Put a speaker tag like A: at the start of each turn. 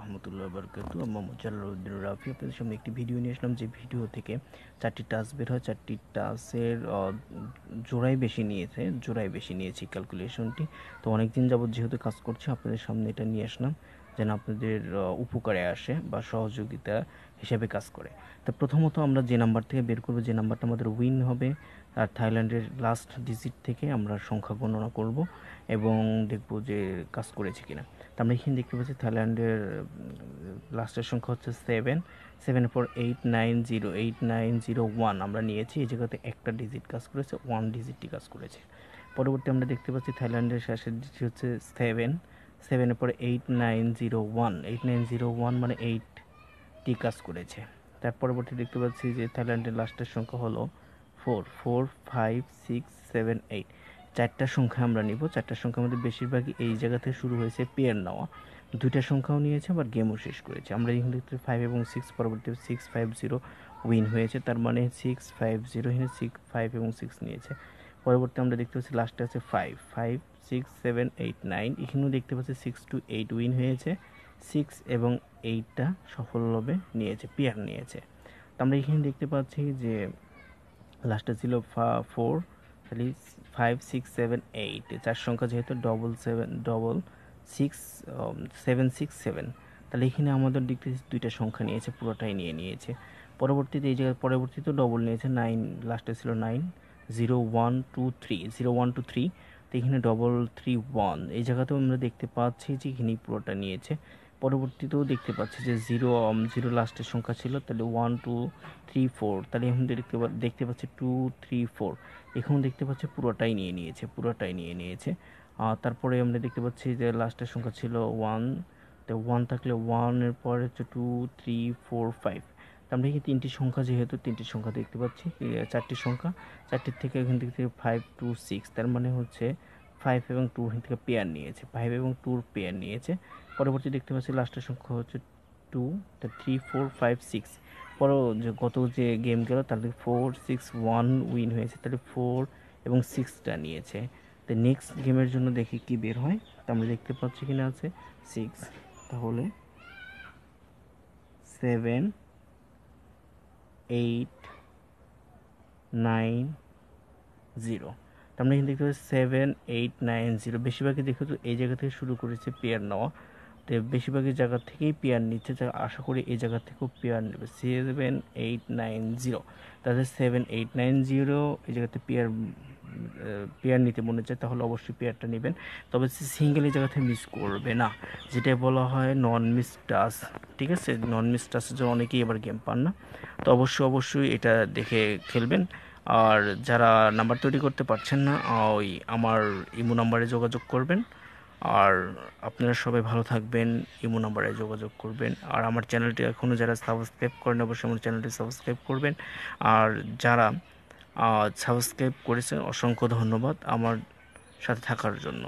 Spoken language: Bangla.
A: রহমতুল্লাহ বারকাতু। মোহাম্মদ জালালউদ্দিন রাফি আপনাদের সামনে একটি ভিডিও নিয়ে আসলাম, যে ভিডিও থেকে 4টি টাস্ক বের হয়। 4টি টাস্কের জোড়াই বেশি নিয়েছি ক্যালকুলেশনটি। তো অনেক দিন যাবত যেহেতু কাজ করছি, আপনাদের সামনে এটা নিয়ে আসলাম যেন আপনাদের উপকারে আসে বা সহযোগিতা হিসেবে কাজ করে। তো প্রথমত আমরা যে নাম্বার থেকে বের করব, যে নাম্বারটা আমাদের উইন হবে, আর থাইল্যান্ডের লাস্ট ডিজিট থেকে আমরা সংখ্যা গণনা করব এবং দেখব যে কাজ করেছে কিনা। তো আমরা এখানে দেখতে পাচ্ছি থাইল্যান্ডের লাস্টের সংখ্যা হচ্ছে 7 পর 8901 আমরা নিয়েছি। এই জায়গাতে একটা ডিজিট কাজ করেছে, 1 ডিজিটটি কাজ করেছে। পরবর্তী আমরা দেখতে পাচ্ছি থাইল্যান্ডের শেষের ডিজিট হচ্ছে 7 পরে 8901 মানে 8টি কাজ করেছে। তার পরবর্তী দেখতে পাচ্ছি যে থাইল্যান্ডের লাস্টের সংখ্যা হলো 4 5 6 7 8। 4টা সংখ্যা আমরা নিব। 4টা সংখ্যার মধ্যে বেশিরভাগই এই জায়গা থেকে শুরু হয়েছে পেয়ার নেওয়া, 2টা সংখ্যাও নিয়েছে, আবার গেমও শেষ করেছে। আমরা এখানে দেখতে 5 এবং 6, পরবর্তী 650 উইন হয়েছে, তার মানে 650 এখানে 5 এবং 6 নিয়েছে। পরবর্তী আমরা দেখতে পাচ্ছি লাস্টে আছে 5 6 7 8 9, এখানেও দেখতে পাচ্ছি 6 to 8 উইন হয়েছে, 6 এবং 8টা সফলভাবে নিয়েছে, পেয়ার নিয়েছে। তো আমরা এখানে দেখতে পাচ্ছি যে লাস্টে ছিল 4, তাহলে 5 6 7 8, 4 সংখ্যা যেহেতু ডবল 7 তাহলে এখানে আমাদের দেখতেছি 2টা সংখ্যা নিয়েছে, পুরোটাই নিয়েছে। পরবর্তীতে এই জায়গায় পরবর্তীতে ডবল নিয়েছে 9, লাস্টে ছিল 9 0 1 2 3, তো এখানে 3 3 1, এই জায়গাতেও আমরা দেখতে পাচ্ছি যে এখানে পুরোটা নিয়েছে। পরবর্তীতেও দেখতে পাচ্ছি যে 0 লাস্টের সংখ্যা ছিল, তাহলে 1 2 3 4, তাহলে এখন দেখতে পাচ্ছি 2 3 4, এখন দেখতে পাচ্ছি পুরোটাই নিয়েছে। তারপরে আমরা দেখতে পাচ্ছি যে লাস্টের সংখ্যা ছিল 1, তো 1 থাকলে 1 এর পরে হচ্ছে 2 3 4 5। তো আমরা এখানে 3টি সংখ্যা, যেহেতু 3টি সংখ্যা দেখতে পাচ্ছি, 4টি সংখ্যা, 4টির থেকে এখান থেকে 5 2 6, তার মানে হচ্ছে 5 এবং 2 এখান থেকে পেয়ার নিয়েছে, 5 এবং 2 পেয়ার নিয়েছে। পরবর্তী দেখতে পাচ্ছি লাস্টের সংখ্যা হচ্ছে 2, তা 3 4 5 6। গত যে গেম গেল তার 4 6 1 উইন হয়েছে, তাহলে 4 এবং 6টা নিয়েছে। তো নেক্সট গেমের জন্য দেখি কি বের হয়। তো আমরা দেখতে পাচ্ছি কিনা আছে 6, তাহলে 7 8 9 0। তো আমরা এখানে দেখতে পাচ্ছি 7 8 9 0, বেশিরভাগই দেখো তো এই জায়গা থেকে শুরু করেছে পেয়ার নেওয়া। তো বেশিরভাগই জায়গা থেকেই পেয়ার নিচ্ছে, আশা করি এই জায়গা থেকেও পেয়ার নেবে। 7 8 9 0, তাহলে 7 8 9 0 এই জায়গাতে পেয়ার নিতে মনে চায়, তাহলে অবশ্যই পেয়ারটা নেবেন। তবে সিঙ্গেল এই জায়গাতে মিস করবে না, যেটা বলা হয় নন মিস টাচ। ঠিক আছে, নন মিস টাচের জন্য অনেকেই এবার গেম পান না, তো অবশ্যই এটা দেখে খেলবেন। আর যারা নাম্বার তৈরি করতে পারছেন না, ওই আমার ইমো নাম্বারে যোগাযোগ করবেন। আর আপনারা সবাই ভালো থাকবেন, ইমো নাম্বারে যোগাযোগ করবেন। আর আমার চ্যানেলটি এখনও যারা সাবস্ক্রাইব করেন, অবশ্যই আমার চ্যানেলটি সাবস্ক্রাইব করবেন। আর যারা সাবস্ক্রাইব করেছেন, অসংখ্য ধন্যবাদ আমার সাথে থাকার জন্য।